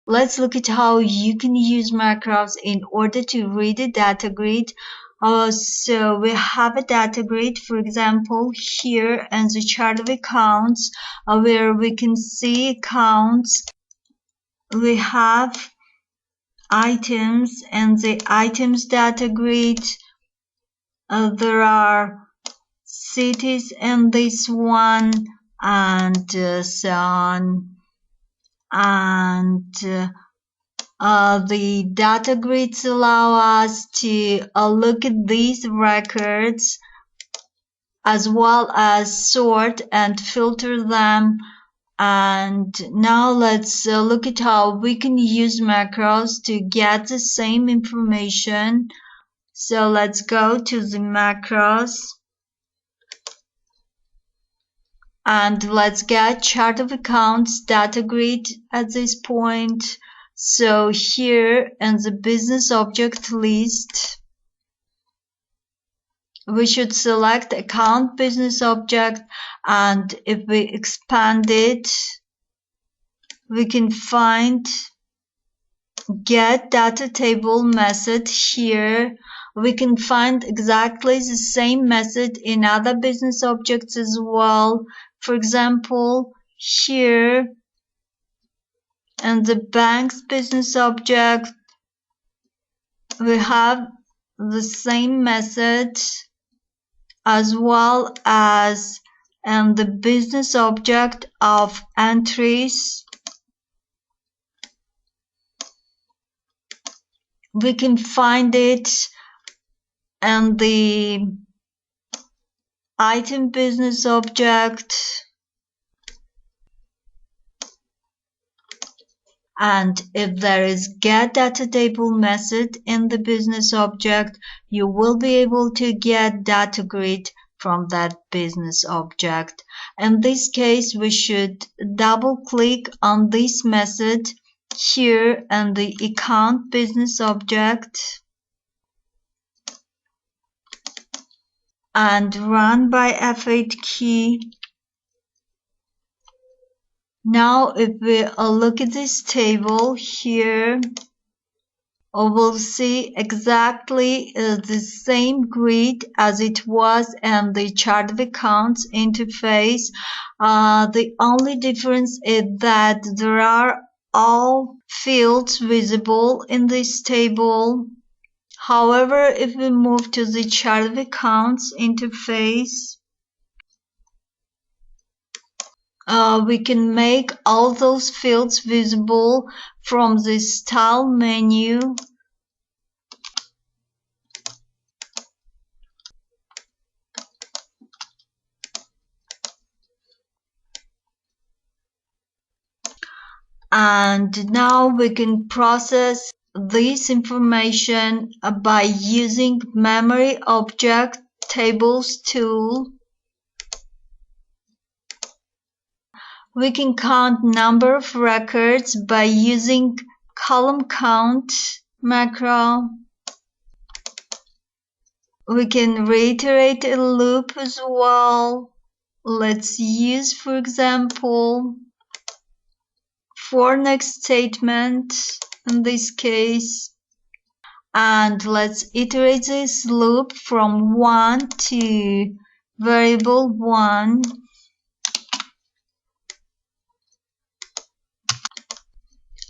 let's look at how you can use macros in order to read a data grid. So we have a data grid, for example, here in the chart of accounts, where we can see accounts. We have items and the items data grid. There are cities in this one, and so on. And the data grids allow us to look at these records as well as sort and filter them. And now let's look at how we can use macros to get the same information. So let's go to the macros and let's get chart of accounts data grid at this point. So here in the business object list, we should select account business object, and if we expand it, we can find get data table method here. We can find exactly the same method in other business objects as well. For example, here in the bank's business object, we have the same method, as well as in the business object of entries. We can find it in the item business object, and if there is get data table method in the business object, you will be able to get data grid from that business object. In this case, we should double click on this method here in the account business object and run by F8 key. Now if we look at this table here, we'll see exactly the same grid as it was in the chart of accounts interface. The only difference is that there are all fields visible in this table. However, if we move to the chart of accounts interface, we can make all those fields visible from the style menu. And now we can process this information by using memory object tables tool. We can count number of records by using column count macro. We can reiterate a loop as well. Let's use, for example, for next statement in this case, and let's iterate this loop from 1 to variable 1.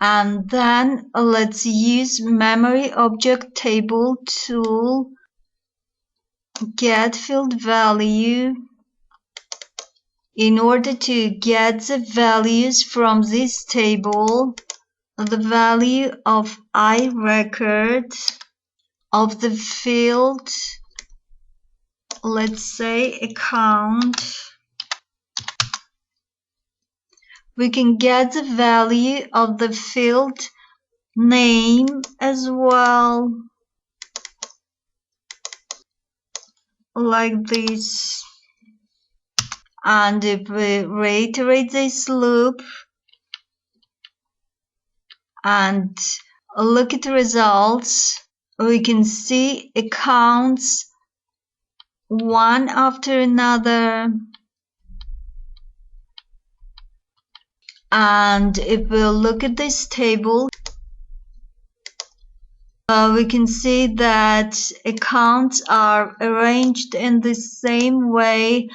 And then let's use memory object table tool, get field value, in order to get the values from this table, the value of I record of the field, let's say account. We can get the value of the field name as well, like this. And if we reiterate this loop and look at the results, we can see accounts one after another. And if we look at this table, we can see that accounts are arranged in the same way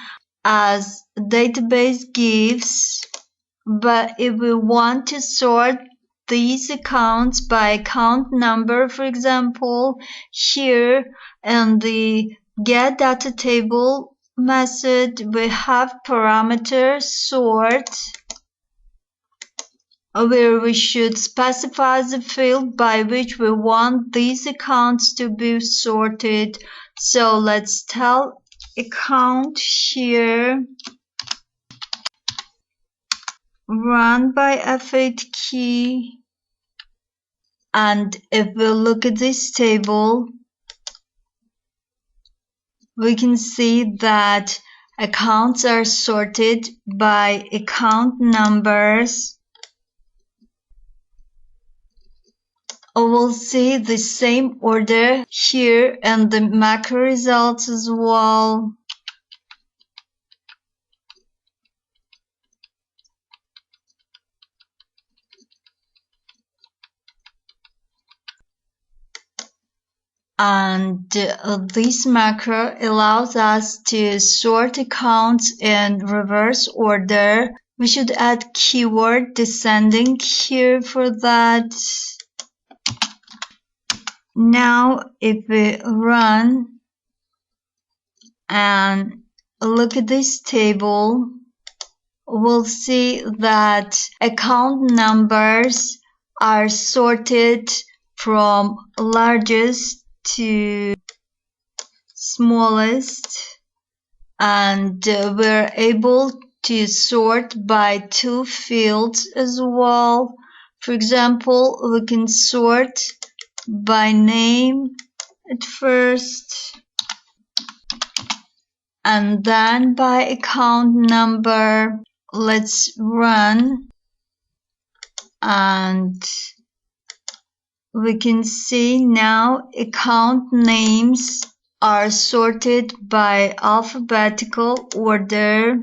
as database gives. But if we want to sort these accounts by account number, for example, here in the get data table method, we have parameter sort, where we should specify the field by which we want these accounts to be sorted. So let's tell account here run by F8 key. And if we look at this table, we can see that accounts are sorted by account numbers. We'll see the same order here and the macro results as well. And this macro allows us to sort accounts in reverse order. We should add keyword descending here for that. Now, if we run and look at this table, we'll see that account numbers are sorted from largest to smallest, and we're able to sort by 2 fields as well. For example, we can sort by name at first, and then by account number. Let's run, and we can see now account names are sorted by alphabetical order.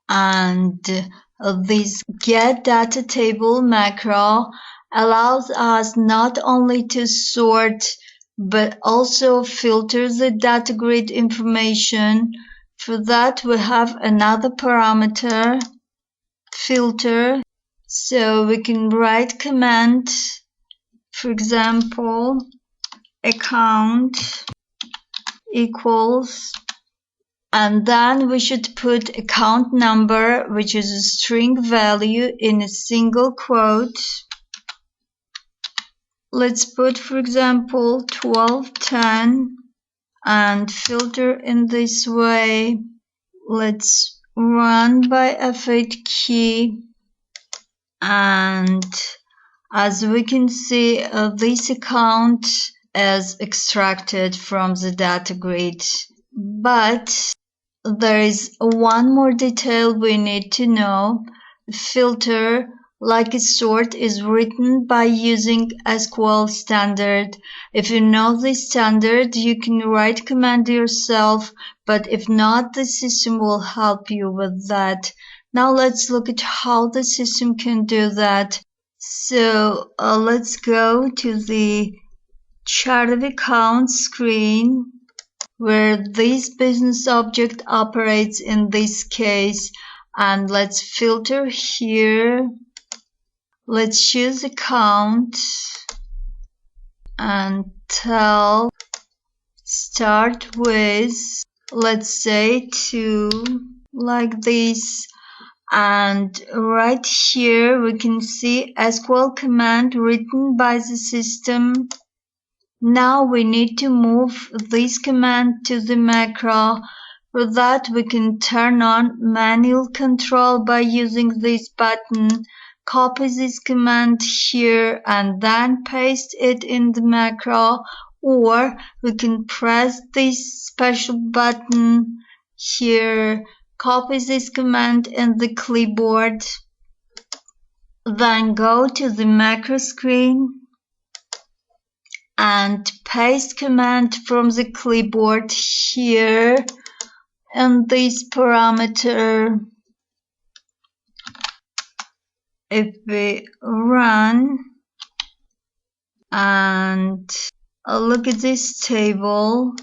And this get data table macro allows us not only to sort but also filter the data grid information. For that we have another parameter, filter. So we can write command, for example, account equals, and then we should put account number, which is a string value, in a single quote. Let's put, for example, 1210 and filter in this way. Let's run by F8 key, and as we can see, this account is extracted from the data grid. But there is one more detail we need to know. Filter, like a sort, is written by using SQL standard. If you know this standard, you can write command yourself, but if not, the system will help you with that. Now let's look at how the system can do that. So let's go to the chart of accounts screen, where this business object operates in this case, and let's filter here. Let's choose account and tell start with, let's say 2, like this. And right here we can see SQL command written by the system. Now we need to move this command to the macro. For that we can turn on manual control by using this button. Copy this command here and then paste it in the macro, or we can press this special button here, copy this command in the clipboard, then go to the macro screen and paste command from the clipboard here and this parameter, if we run and look at this table,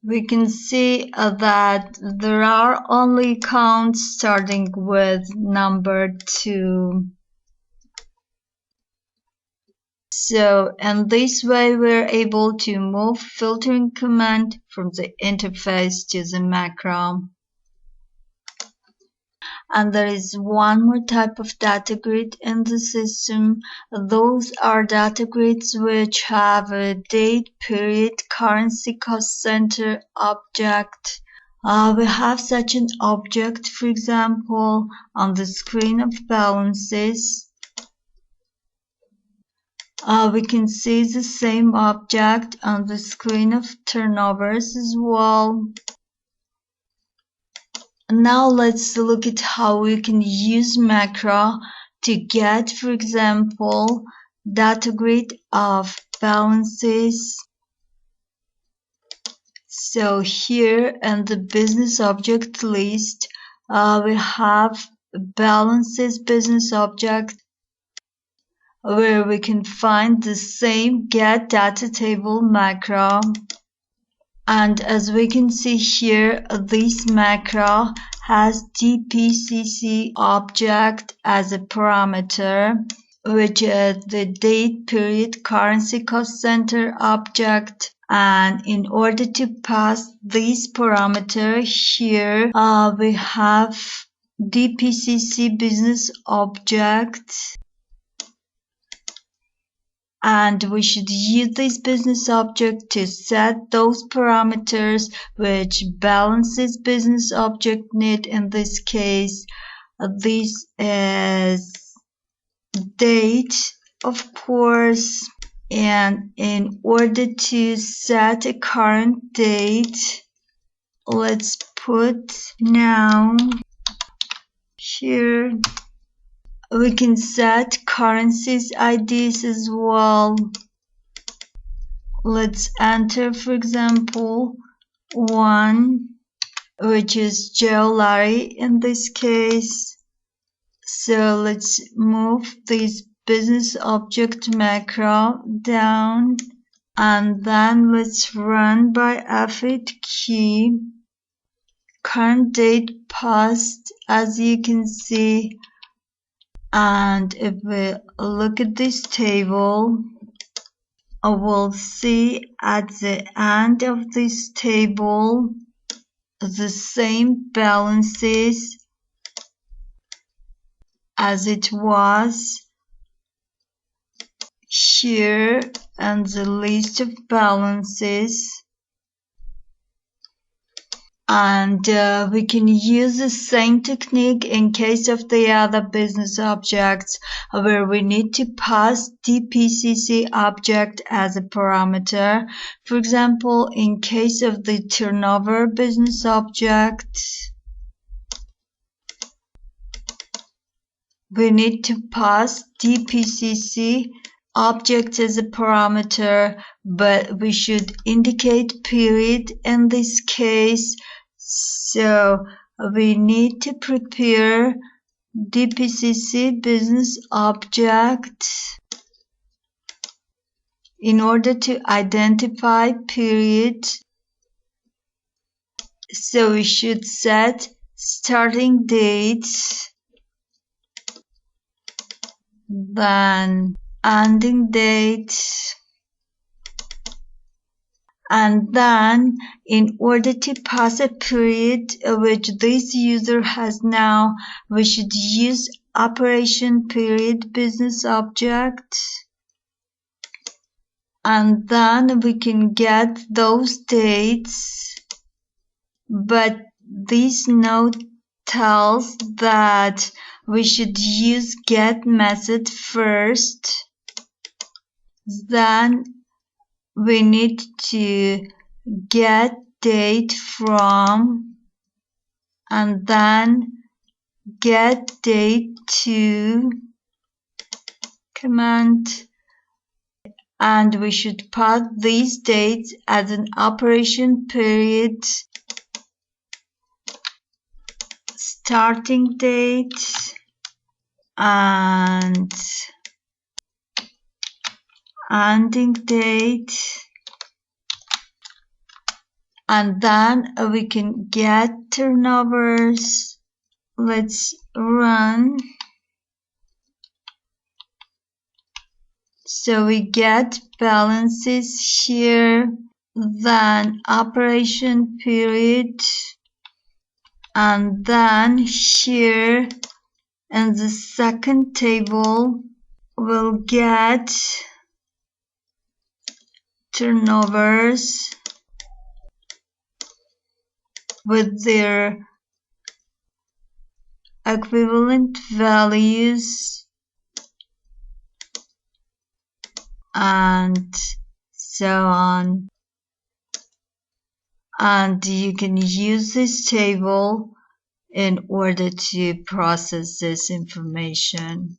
we can see that there are only counts starting with number 2. So in this way we're able to move filtering command from the interface to the macro. And there is one more type of data grid in the system. Those are data grids which have a date, period, currency, cost center, object. We have such an object, for example, on the screen of balances. We can see the same object on the screen of turnovers as well. Now let's look at how we can use macro to get, for example, data grid of balances. So here in the business object list, we have balances business object where we can find the same get data table macro. And as we can see here, this macro has dpcc object as a parameter, which is the date, period, currency, cost center object. And in order to pass this parameter here, we have dpcc business object. And we should use this business object to set those parameters which balances business object need. In this case, this is date, of course. And in order to set a current date, let's put now here. We can set currencies IDs as well. Let's enter, for example, 1, which is Joe Larry in this case. So let's move this business object macro down, and then let's run by F8 key. Current date passed, as you can see. And if we look at this table, we'll see at the end of this table the same balances as it was here in the list of balances. And we can use the same technique in case of the other business objects where we need to pass dpcc object as a parameter. For example, in case of the turnover business object, we need to pass dpcc object as a parameter, but we should indicate period in this case. So we need to prepare dpcc business object in order to identify period. So we should set starting date, then ending date, and then in order to pass a period which this user has now, we should use operation period business object, and then we can get those dates. But this note tells that we should use get method first, then we need to get date from, and then get date to command, and we should pass these dates as an operation period. starting date and ending date, and then we can get turnovers. Let's run. So we get balances here, then operation period, and then here in the second table we'll get turnovers with their equivalent values and so on. And you can use this table in order to process this information.